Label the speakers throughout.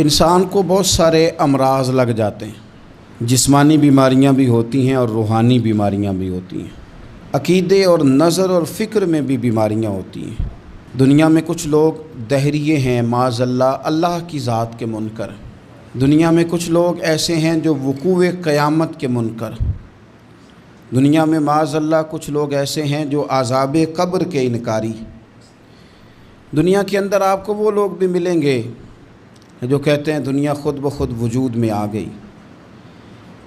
Speaker 1: انسان کو بہت سارے امراض لگ جاتے ہیں، جسمانی بیماریاں بھی ہوتی ہیں اور روحانی بیماریاں بھی ہوتی ہیں، عقیدے اور نظر اور فکر میں بھی بیماریاں ہوتی ہیں۔ دنیا میں کچھ لوگ دہریے ہیں، معاذ اللہ، اللہ کی ذات کے منکر۔ دنیا میں کچھ لوگ ایسے ہیں جو وقوع قیامت کے منکر۔ دنیا میں معاذ اللہ کچھ لوگ ایسے ہیں جو عذاب قبر کے انکاری۔ دنیا کے اندر آپ کو وہ لوگ بھی ملیں گے جو کہتے ہیں دنیا خود بخود وجود میں آ گئی۔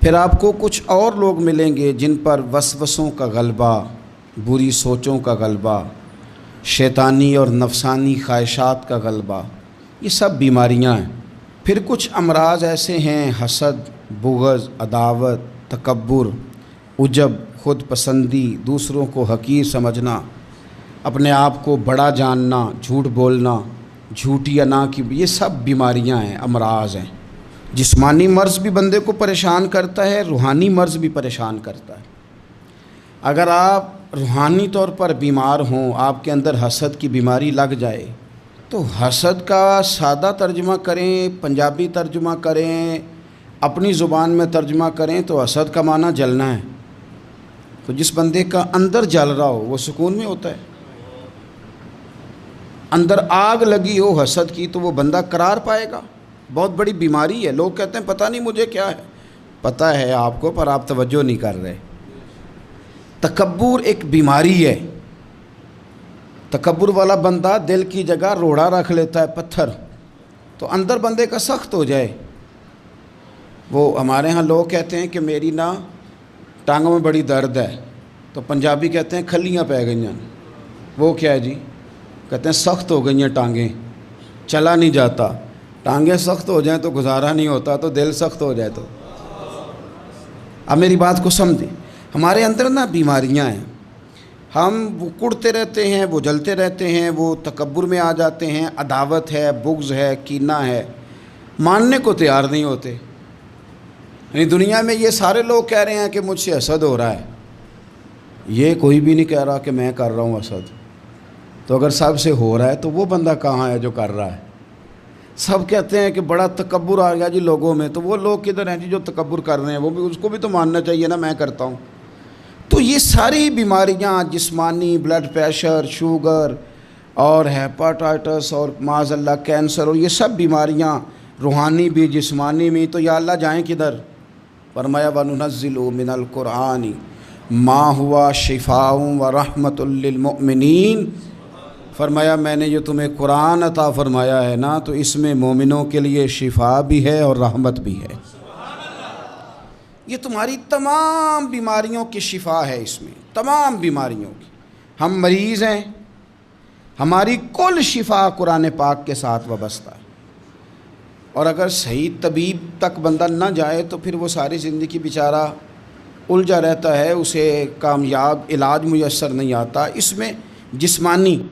Speaker 1: پھر آپ کو کچھ اور لوگ ملیں گے جن پر وسوسوں کا غلبہ، بری سوچوں کا غلبہ، شیطانی اور نفسانی خواہشات کا غلبہ، یہ سب بیماریاں ہیں۔ پھر کچھ امراض ایسے ہیں، حسد، بغض، عداوت، تکبر، عجب، خود پسندی، دوسروں کو حقیر سمجھنا، اپنے آپ کو بڑا جاننا، جھوٹ بولنا، جھوٹی انا کی، یہ سب بیماریاں ہیں، امراض ہیں۔ جسمانی مرض بھی بندے کو پریشان کرتا ہے، روحانی مرض بھی پریشان کرتا ہے۔ اگر آپ روحانی طور پر بیمار ہوں، آپ کے اندر حسد کی بیماری لگ جائے، تو حسد کا سادہ ترجمہ کریں، پنجابی ترجمہ کریں، اپنی زبان میں ترجمہ کریں تو حسد کا معنی جلنا ہے۔ تو جس بندے کا اندر جل رہا ہو وہ سکون میں ہوتا ہے۔ اندر آگ لگی ہو حسد کی تو وہ بندہ قرار پائے گا۔ بہت بڑی بیماری ہے۔ لوگ کہتے ہیں پتہ نہیں مجھے کیا ہے، پتہ ہے آپ کو پر آپ توجہ نہیں کر رہے۔ تکبر ایک بیماری ہے۔ تکبر والا بندہ دل کی جگہ روڑا رکھ لیتا ہے، پتھر، تو اندر بندے کا سخت ہو جائے۔ وہ ہمارے ہاں لوگ کہتے ہیں کہ میری نا ٹانگوں میں بڑی درد ہے، تو پنجابی کہتے ہیں کھلیاں پہ گئی ہیں۔ وہ کیا ہے جی؟ کہتے ہیں سخت ہو گئی ہیں ٹانگیں، چلا نہیں جاتا۔ ٹانگیں سخت ہو جائیں تو گزارا نہیں ہوتا، تو دل سخت ہو جائے تو۔ اب میری بات کو سمجھیں، ہمارے اندر نا بیماریاں ہیں، ہم وہ کڑتے رہتے ہیں، وہ جلتے رہتے ہیں، وہ تکبر میں آ جاتے ہیں، عداوت ہے، بغض ہے، کینہ ہے، ماننے کو تیار نہیں ہوتے۔ یعنی دنیا میں یہ سارے لوگ کہہ رہے ہیں کہ مجھ سے حسد ہو رہا ہے، یہ کوئی بھی نہیں کہہ رہا کہ میں کر رہا ہوں حسد۔ تو اگر سب سے ہو رہا ہے تو وہ بندہ کہاں ہے جو کر رہا ہے؟ سب کہتے ہیں کہ بڑا تکبر آ گیا جی لوگوں میں، تو وہ لوگ کدھر ہیں جی جو تکبر کر رہے ہیں؟ وہ بھی، اس کو بھی تو ماننا چاہیے نا میں کرتا ہوں۔ تو یہ ساری بیماریاں، جسمانی، بلڈ پریشر، شوگر اور ہیپاٹائٹس اور معاذ اللہ کینسر، اور یہ سب بیماریاں روحانی بھی جسمانی بھی، تو یا اللہ جائیں کدھر؟ فرمایا وَنُنَزِّلُ مِنَ الْقُرْآنِ مَا هُوَ شِفَاءٌ وَرَحْمَةٌ لِّلْمُؤْمِنِينَ۔ فرمایا میں نے جو تمہیں قرآن عطا فرمایا ہے نا، تو اس میں مومنوں کے لیے شفا بھی ہے اور رحمت بھی ہے۔ یہ تمہاری تمام بیماریوں کی شفا ہے، اس میں تمام بیماریوں کی۔ ہم مریض ہیں، ہماری کل شفا قرآن پاک کے ساتھ وابستہ ہے۔ اور اگر صحیح طبیب تک بندہ نہ جائے تو پھر وہ ساری زندگی بیچارہ الجھا رہتا ہے، اسے کامیاب علاج میسر نہیں آتا۔ اس میں جسمانی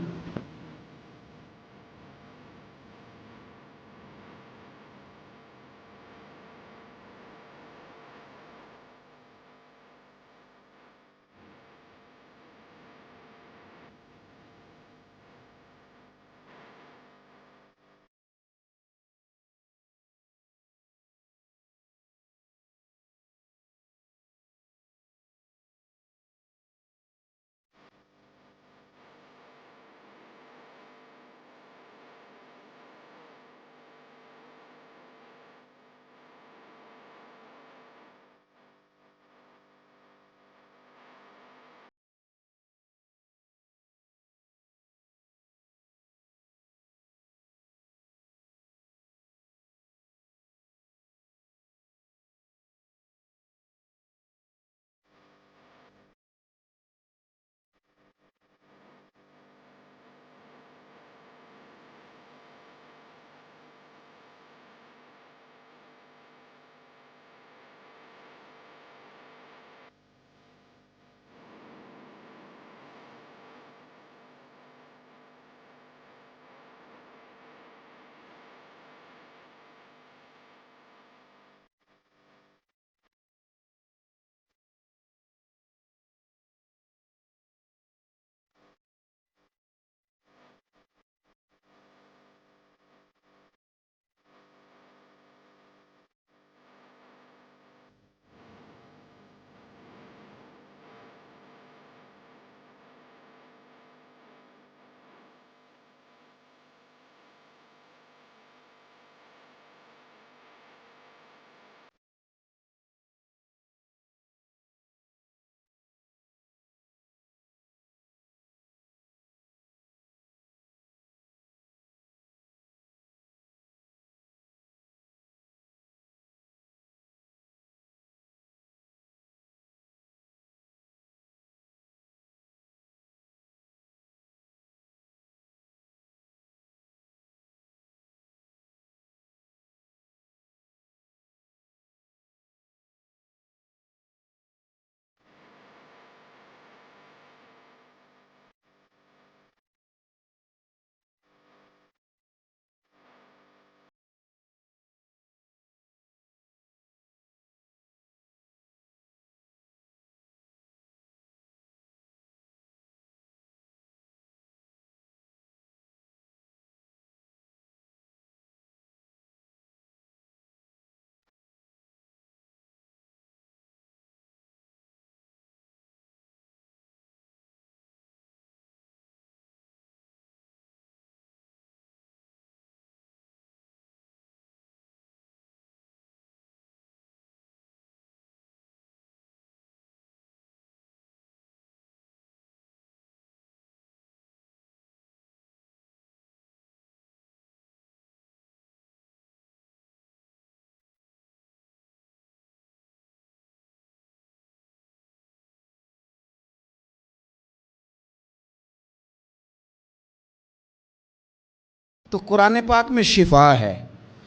Speaker 1: تو قرآن پاک میں شفا ہے،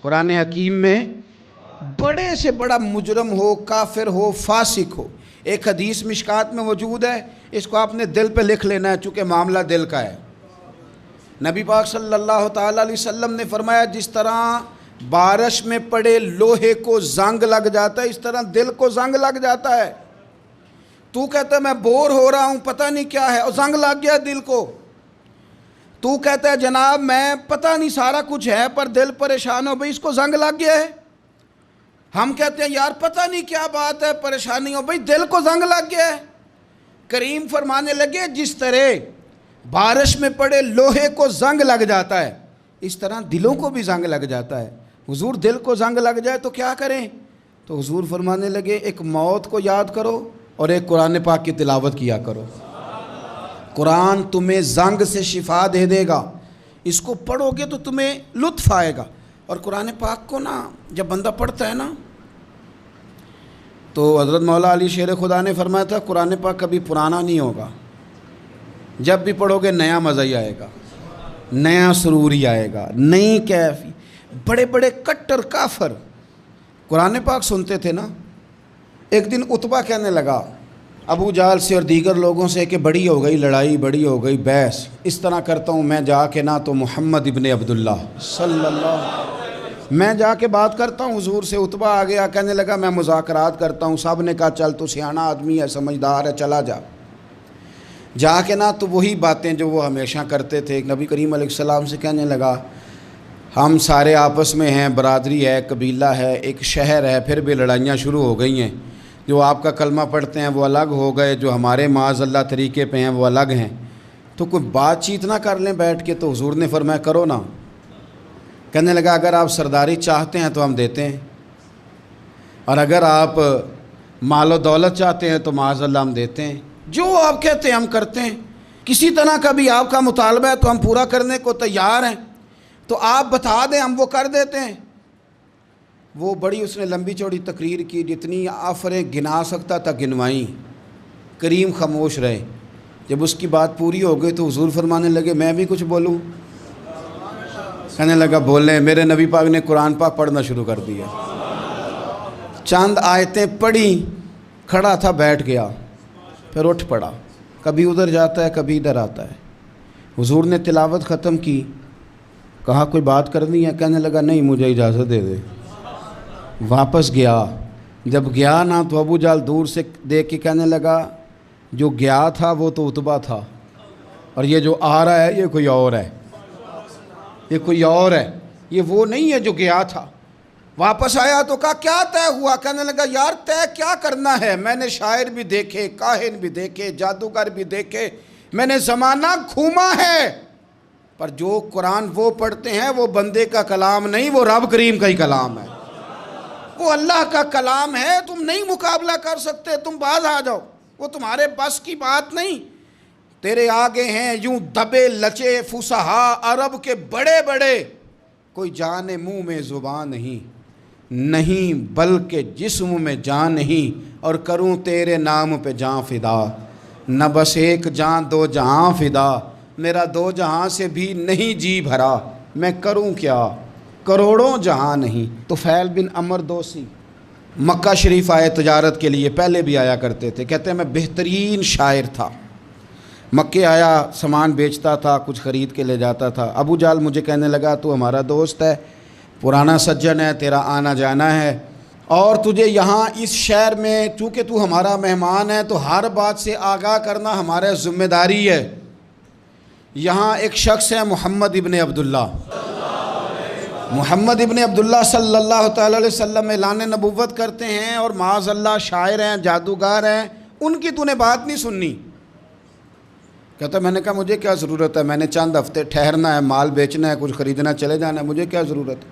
Speaker 1: قرآن حکیم میں بڑے سے بڑا مجرم ہو، کافر ہو، فاسق ہو، ایک حدیث مشکات میں موجود ہے، اس کو آپ نے دل پہ لکھ لینا ہے چونکہ معاملہ دل کا ہے۔ نبی پاک صلی اللہ تعالیٰ علیہ وسلم نے فرمایا جس طرح بارش میں پڑے لوہے کو زنگ لگ جاتا ہے، اس طرح دل کو زنگ لگ جاتا ہے۔ تو کہتا ہے میں بور ہو رہا ہوں، پتہ نہیں کیا ہے، اور زنگ لگ گیا دل کو۔ تو کہتا ہے جناب میں پتہ نہیں سارا کچھ ہے پر دل پریشان ہو، بھئی اس کو زنگ لگ گیا ہے۔ ہم کہتے ہیں یار پتہ نہیں کیا بات ہے، پریشانی ہو، بھئی دل کو زنگ لگ گیا ہے۔ کریم فرمانے لگے جس طرح بارش میں پڑے لوہے کو زنگ لگ جاتا ہے، اس طرح دلوں کو بھی زنگ لگ جاتا ہے۔ حضور دل کو زنگ لگ جائے تو کیا کریں؟ تو حضور فرمانے لگے ایک موت کو یاد کرو اور ایک قرآن پاک کی تلاوت کیا کرو۔ قرآن تمہیں زنگ سے شفا دے دے گا، اس کو پڑھو گے تو تمہیں لطف آئے گا۔ اور قرآن پاک کو نا جب بندہ پڑھتا ہے نا تو حضرت مولا علی شیر خدا نے فرمایا تھا قرآن پاک کبھی پرانا نہیں ہوگا، جب بھی پڑھو گے نیا مزہ ہی آئے گا، نیا سرور ہی آئے گا، نئی کیفی۔ بڑے بڑے کٹر کافر قرآن پاک سنتے تھے نا۔ ایک دن عتبہ کہنے لگا ابو جہل سے اور دیگر لوگوں سے کہ بڑی ہو گئی لڑائی، بڑی ہو گئی بحث، اس طرح کرتا ہوں میں جا کے نا تو محمد ابن عبداللہ صلی اللہ میں جا کے بات کرتا ہوں حضور سے۔ عتبہ آ گیا کہنے لگا میں مذاکرات کرتا ہوں۔ صاحب نے کہا چل تو سیانا آدمی ہے، سمجھدار ہے، چلا جا۔ جا کے نا تو وہی باتیں جو وہ ہمیشہ کرتے تھے، نبی کریم علیہ السلام سے کہنے لگا ہم سارے آپس میں ہیں، برادری ہے، قبیلہ ہے، ایک شہر ہے، پھر بھی لڑائیاں شروع ہو گئی ہیں۔ جو آپ کا کلمہ پڑھتے ہیں وہ الگ ہو گئے، جو ہمارے معاذ اللہ طریقے پہ ہیں وہ الگ ہیں، تو کوئی بات چیت نہ کر لیں بیٹھ کے۔ تو حضور نے فرمایا کرو نا۔ کہنے لگا اگر آپ سرداری چاہتے ہیں تو ہم دیتے ہیں، اور اگر آپ مال و دولت چاہتے ہیں تو معاذ اللہ ہم دیتے ہیں، جو آپ کہتے ہیں ہم کرتے ہیں۔ کسی طرح کا بھی آپ کا مطالبہ ہے تو ہم پورا کرنے کو تیار ہیں، تو آپ بتا دیں ہم وہ کر دیتے ہیں۔ وہ بڑی اس نے لمبی چوڑی تقریر کی، جتنی آفریں گنا سکتا تھا گنوائیں۔ کریم خاموش رہے۔ جب اس کی بات پوری ہو گئی تو حضور فرمانے لگے میں بھی کچھ بولوں؟ کہنے لگا بولیں۔ میرے نبی پاک نے قرآن پاک پڑھنا شروع کر دیا، چند آیتیں پڑھی، کھڑا تھا بیٹھ گیا، پھر اٹھ پڑا، کبھی ادھر جاتا ہے کبھی ادھر آتا ہے۔ حضور نے تلاوت ختم کی، کہا کوئی بات کرنی ہے؟ کہنے لگا نہیں مجھے اجازت دے دے۔ واپس گیا، جب گیا نا تو ابو جہل دور سے دیکھ کے کہنے لگا جو گیا تھا وہ تو عتبہ تھا، اور یہ جو آ رہا ہے یہ کوئی اور ہے، یہ کوئی اور ہے، یہ وہ نہیں ہے جو گیا تھا۔ واپس آیا تو کہا کیا طے ہوا؟ کہنے لگا یار طے کیا کرنا ہے، میں نے شاعر بھی دیکھے، کاہن بھی دیکھے، جادوگر بھی دیکھے، میں نے زمانہ گھوما ہے، پر جو قرآن وہ پڑھتے ہیں وہ بندے کا کلام نہیں، وہ رب کریم کا ہی کلام ہے، وہ اللہ کا کلام ہے۔ تم نہیں مقابلہ کر سکتے، تم باز آ جاؤ، وہ تمہارے بس کی بات نہیں۔ تیرے آگے ہیں یوں دبے لچے فصحا عرب کے بڑے بڑے، کوئی جان منہ میں زبان نہیں بلکہ جسم میں جان نہیں، اور کروں تیرے نام پہ جان فدا، نہ بس ایک جان دو جہاں فدا، میرا دو جہاں سے بھی نہیں جی بھرا، میں کروں کیا کروڑوں جہاں نہیں۔ تو فیل بن عمر دوسی مکہ شریف آئے تجارت کے لیے، پہلے بھی آیا کرتے تھے، کہتے ہیں میں بہترین شاعر تھا، مکے آیا سامان بیچتا تھا، کچھ خرید کے لے جاتا تھا۔ ابو جہل مجھے کہنے لگا تو ہمارا دوست ہے، پرانا سجن ہے، تیرا آنا جانا ہے، اور تجھے یہاں اس شہر میں چونکہ تو ہمارا مہمان ہے تو ہر بات سے آگاہ کرنا ہمارا ذمہ داری ہے۔ یہاں ایک شخص ہے محمد ابن عبداللہ، محمد ابن عبداللہ صلی اللہ تعالی علیہ وسلم اعلان نبوت کرتے ہیں، اور معاذ اللہ شاعر ہیں، جادوگر ہیں، ان کی تو نے بات نہیں سننی۔ کہتا میں نے کہا مجھے کیا ضرورت ہے، میں نے چند ہفتے ٹھہرنا ہے، مال بیچنا ہے، کچھ خریدنا، چلے جانا ہے، مجھے کیا ضرورت ہے؟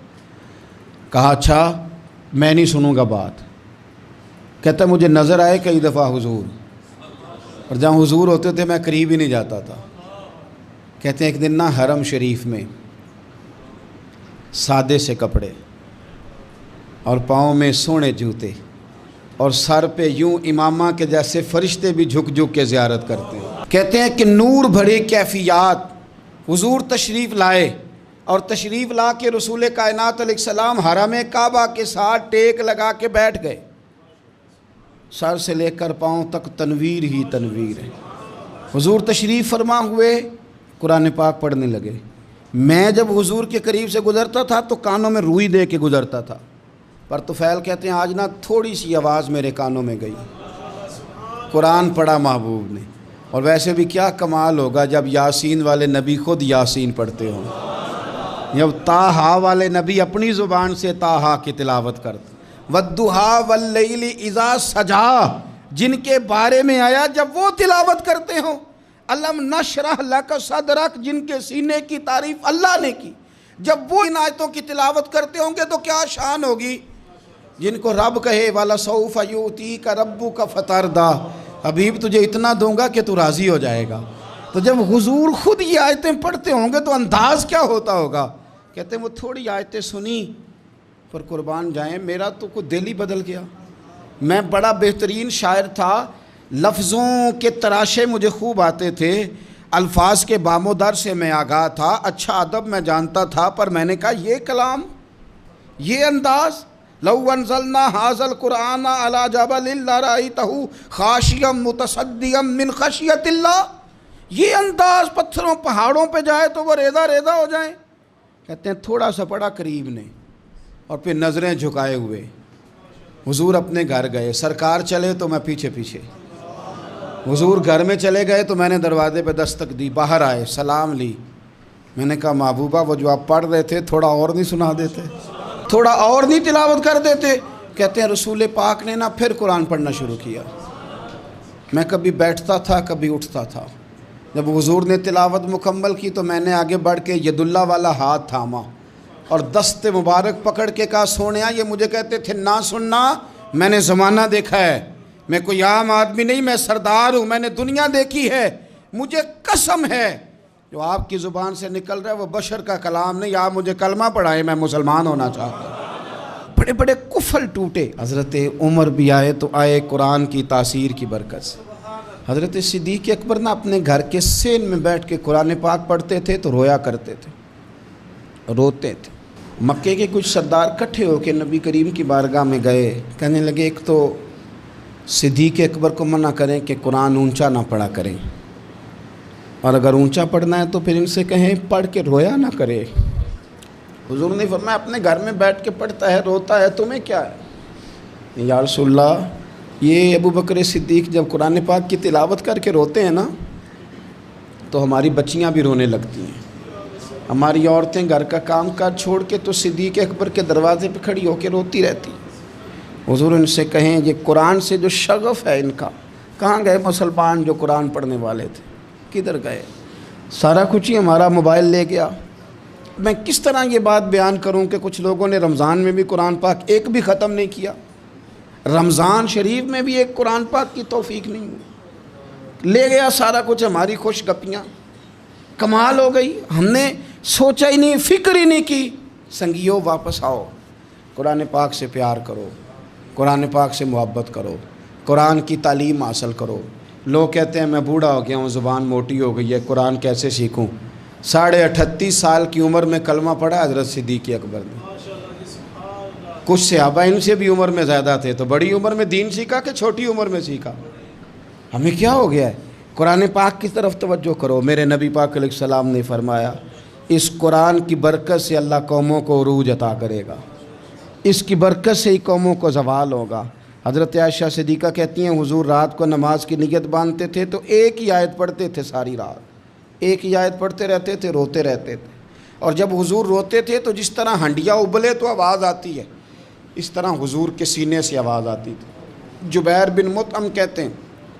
Speaker 1: کہا اچھا میں نہیں سنوں گا بات۔ کہتا مجھے نظر آئے کئی دفعہ حضور، اور جہاں حضور ہوتے تھے میں قریب ہی نہیں جاتا تھا۔ کہتے ہیں ایک دن نا حرم شریف میں سادے سے کپڑے اور پاؤں میں سونے جوتے اور سر پہ یوں امامہ کے جیسے فرشتے بھی جھک جھک کے زیارت کرتے ہیں۔ کہتے ہیں کہ نور بھری کیفیات حضور تشریف لائے اور تشریف لا کے رسول کائنات علیہ السلام حرم کعبہ کے ساتھ ٹیک لگا کے بیٹھ گئے. سر سے لے کر پاؤں تک تنویر ہی تنویر ہے. حضور تشریف فرما ہوئے, قرآن پاک پڑھنے لگے. میں جب حضور کے قریب سے گزرتا تھا تو کانوں میں روئی دے کے گزرتا تھا, پر طفیل کہتے ہیں آج نہ تھوڑی سی آواز میرے کانوں میں گئی, قرآن پڑھا محبوب نے. اور ویسے بھی کیا کمال ہوگا جب یاسین والے نبی خود یاسین پڑھتے ہوں, جب طٰہٰ والے نبی اپنی زبان سے طٰہٰ کی تلاوت کرتے. وَالضُّحَىٰ وَاللَّيْلِ إِذَا سَجَىٰ, جن کے بارے میں آیا جب وہ تلاوت کرتے ہوں. الم نشرح لک صدرک, جن کے سینے کی تعریف اللہ نے کی, جب وہ ان آیتوں کی تلاوت کرتے ہوں گے تو کیا شان ہوگی. جن کو رب کہے وَلَسَوْفَ يُؤْتِيكَ رَبُّكَ فَتَرْضَىٰ, حبیب تجھے اتنا دوں گا کہ تو راضی ہو جائے گا. تو جب حضور خود یہ آیتیں پڑھتے ہوں گے تو انداز کیا ہوتا ہوگا. کہتے ہیں وہ تھوڑی آیتیں سنی پر قربان جائیں میرا تو کوئی دل ہی بدل گیا. میں بڑا بہترین شاعر تھا, لفظوں کے تراشے مجھے خوب آتے تھے, الفاظ کے بام و در سے میں آگاہ تھا, اچھا ادب میں جانتا تھا, پر میں نے کہا یہ کلام, یہ انداز, لو انزلنا ھذا القرآن علی جبل لرأیتہ خاشعا متصدعا من خشیۃ اللہ, یہ انداز پتھروں پہاڑوں پہ جائے تو وہ ریزہ ریزہ ہو جائیں. کہتے ہیں تھوڑا سا پڑا قریب نے اور پھر نظریں جھکائے ہوئے. حضور اپنے گھر گئے, سرکار چلے تو میں پیچھے پیچھے. حضور گھر میں چلے گئے تو میں نے دروازے پہ دستک دی, باہر آئے, سلام لی. میں نے کہا محبوبہ وہ جو آپ پڑھ رہے تھے تھوڑا اور نہیں سنا دیتے, تھوڑا اور نہیں تلاوت کر دیتے. کہتے ہیں رسول پاک نے نا پھر قرآن پڑھنا شروع کیا. میں کبھی بیٹھتا تھا کبھی اٹھتا تھا. جب حضور نے تلاوت مکمل کی تو میں نے آگے بڑھ کے ید اللہ والا ہاتھ تھاما اور دست مبارک پکڑ کے کہا سونیا, یہ مجھے کہتے تھے نہ سننا, میں نے زمانہ دیکھا ہے, میں کوئی عام آدمی نہیں, میں سردار ہوں, میں نے دنیا دیکھی ہے, مجھے قسم ہے جو آپ کی زبان سے نکل رہا ہے وہ بشر کا کلام نہیں. آپ مجھے کلمہ پڑھائیں, میں مسلمان ہونا چاہتا ہوں. بڑے بڑے کفل ٹوٹے. حضرت عمر بھی آئے تو آئے قرآن کی تاثیر کی برکت سے. حضرت صدیق اکبر نا اپنے گھر کے سین میں بیٹھ کے قرآن پاک پڑھتے تھے تو رویا کرتے تھے, روتے تھے. مکے کے کچھ سردار کٹھے ہو کے نبی کریم کی بارگاہ میں گئے, کہنے لگے ایک تو صدیق اکبر کو منع کریں کہ قرآن اونچا نہ پڑھا کریں, اور اگر اونچا پڑھنا ہے تو پھر ان سے کہیں پڑھ کے رویا نہ کرے. حضور نے فرمایا اپنے گھر میں بیٹھ کے پڑھتا ہے, روتا ہے, تمہیں کیا ہے. یا رسول اللہ, یہ ابو بکر صدیق جب قرآن پاک کی تلاوت کر کے روتے ہیں نا تو ہماری بچیاں بھی رونے لگتی ہیں, ہماری عورتیں گھر کا کام کاج چھوڑ کے تو صدیق اکبر کے دروازے پہ کھڑی ہو کے روتی رہتی. حضور ان سے کہیں یہ قرآن سے جو شغف ہے ان کا, کہاں گئے مسلمان جو قرآن پڑھنے والے تھے, کدھر گئے. سارا کچھ ہی ہمارا موبائل لے گیا. میں کس طرح یہ بات بیان کروں کہ کچھ لوگوں نے رمضان میں بھی قرآن پاک ایک بھی ختم نہیں کیا, رمضان شریف میں بھی ایک قرآن پاک کی توفیق نہیں ہوئی, لے گیا سارا کچھ, ہماری خوش گپیاں. کمال ہو گئی, ہم نے سوچا ہی نہیں, فکر ہی نہیں کی. سنگیو واپس آؤ, قرآن پاک سے پیار کرو, قرآن پاک سے محبت کرو, قرآن کی تعلیم حاصل کرو. لوگ کہتے ہیں میں بوڑھا ہو گیا ہوں, زبان موٹی ہو گئی ہے, قرآن کیسے سیکھوں. 38.5 سال کی عمر میں کلمہ پڑھا حضرت صدیق اکبر نے. کچھ صحابہ ان سے بھی عمر میں زیادہ تھے تو بڑی عمر میں دین سیکھا کہ چھوٹی عمر میں سیکھا. ہمیں کیا ہو گیا ہے. قرآن پاک کی طرف توجہ کرو. میرے نبی پاک علیہ السلام نے فرمایا اس قرآن کی برکت سے اللہ قوموں کو عروج عطا کرے گا, اس کی برکت سے ہی قوموں کو زوال ہوگا. حضرت عائشہ صدیقہ کہتی ہیں حضور رات کو نماز کی نیت باندھتے تھے تو ایک ہی آیت پڑھتے تھے ساری رات, ایک ہی آیت پڑھتے رہتے تھے, روتے رہتے تھے. اور جب حضور روتے تھے تو جس طرح ہنڈیا ابلے تو آواز آتی ہے, اس طرح حضور کے سینے سے آواز آتی تھی. جبیر بن مطعم کہتے ہیں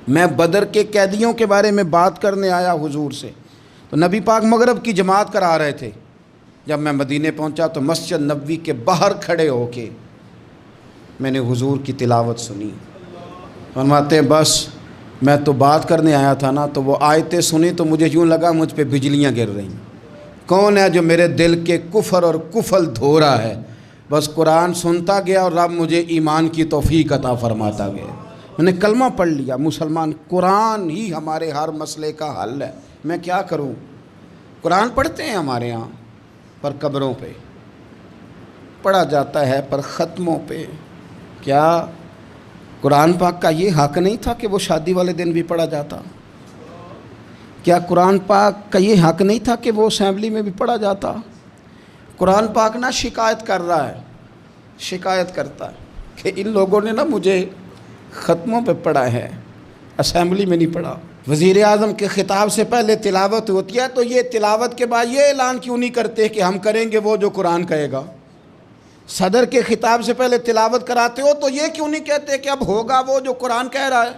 Speaker 1: میں بدر کے قیدیوں کے بارے میں بات کرنے آیا حضور سے, تو نبی پاک مغرب کی جماعت کرا رہے تھے. جب میں مدینے پہنچا تو مسجد نبوی کے باہر کھڑے ہو کے میں نے حضور کی تلاوت سنی. فرماتے ہیں بس میں تو بات کرنے آیا تھا نا, تو وہ آیتیں سنی تو مجھے یوں لگا مجھ پہ بجلیاں گر رہی. کون ہے جو میرے دل کے کفر اور کفل دھو رہا ہے. بس قرآن سنتا گیا اور رب مجھے ایمان کی توفیق عطا فرماتا گیا. میں نے کلمہ پڑھ لیا, مسلمان. قرآن ہی ہمارے ہر مسئلے کا حل ہے. میں کیا کروں. قرآن پڑھتے ہیں ہمارے ہاں, پر قبروں پہ، پڑھا جاتا ہے پر ختموں پہ۔ کیا قرآن پاک کا یہ حق نہیں تھا کہ وہ شادی والے دن بھی پڑھا جاتا؟ کیا قرآن پاک کا یہ حق نہیں تھا کہ وہ اسمبلی میں بھی پڑھا جاتا؟ قرآن پاک نہ شکایت کر رہا ہے، شکایت کرتا ہے کہ ان لوگوں نے نا مجھے ختموں پہ پڑھا ہے، اسمبلی میں نہیں پڑھا۔ وزیر اعظم کے خطاب سے پہلے تلاوت ہوتی ہے تو یہ تلاوت کے بعد یہ اعلان کیوں نہیں کرتے کہ ہم کریں گے وہ جو قرآن کہے گا؟ صدر کے خطاب سے پہلے تلاوت کراتے ہو تو یہ کیوں نہیں کہتے کہ اب ہوگا وہ جو قرآن کہہ رہا ہے؟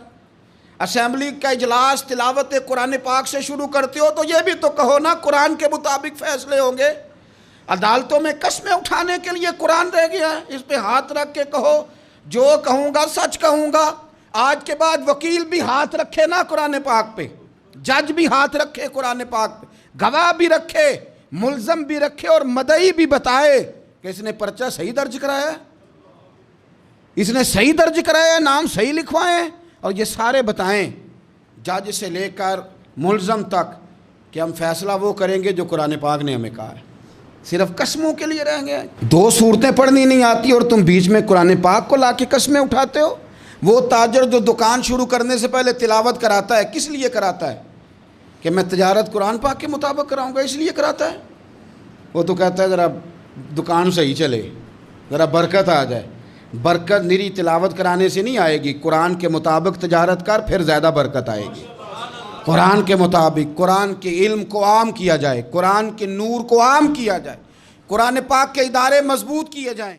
Speaker 1: اسمبلی کا اجلاس تلاوت قرآن پاک سے شروع کرتے ہو تو یہ بھی تو کہو نا قرآن کے مطابق فیصلے ہوں گے۔ عدالتوں میں قسمیں اٹھانے کے لیے قرآن رہ گیا ہے، اس پہ ہاتھ رکھ کے کہو جو کہوں گا سچ کہوں گا۔ آج کے بعد وکیل بھی ہاتھ رکھے نا قرآن پاک پہ، جج بھی ہاتھ رکھے قرآن پاک پہ، گواہ بھی رکھے، ملزم بھی رکھے، اور مدعی بھی بتائے کہ اس نے پرچہ صحیح درج کرایا ہے، اس نے صحیح درج کرایا ہے، نام صحیح لکھوائے ہیں، اور یہ سارے بتائیں جج سے لے کر ملزم تک کہ ہم فیصلہ وہ کریں گے جو قرآن پاک نے ہمیں کہا ہے۔ صرف قسموں کے لیے رہیں گے۔ دو صورتیں پڑھنی نہیں آتی اور تم بیچ میں قرآن پاک کو لا کے قسمیں اٹھاتے ہو۔ وہ تاجر جو دکان شروع کرنے سے پہلے تلاوت کراتا ہے کس لیے کراتا ہے؟ کہ میں تجارت قرآن پاک کے مطابق کراؤں گا، اس لیے کراتا ہے۔ وہ تو کہتا ہے ذرا دکان صحیح چلے، ذرا برکت آ جائے۔ برکت نری تلاوت کرانے سے نہیں آئے گی، قرآن کے مطابق تجارت کر پھر زیادہ برکت آئے گی۔ قرآن کے مطابق قرآن کے علم کو عام کیا جائے، قرآن کے نور کو عام کیا جائے، قرآن پاک کے ادارے مضبوط کیے جائیں۔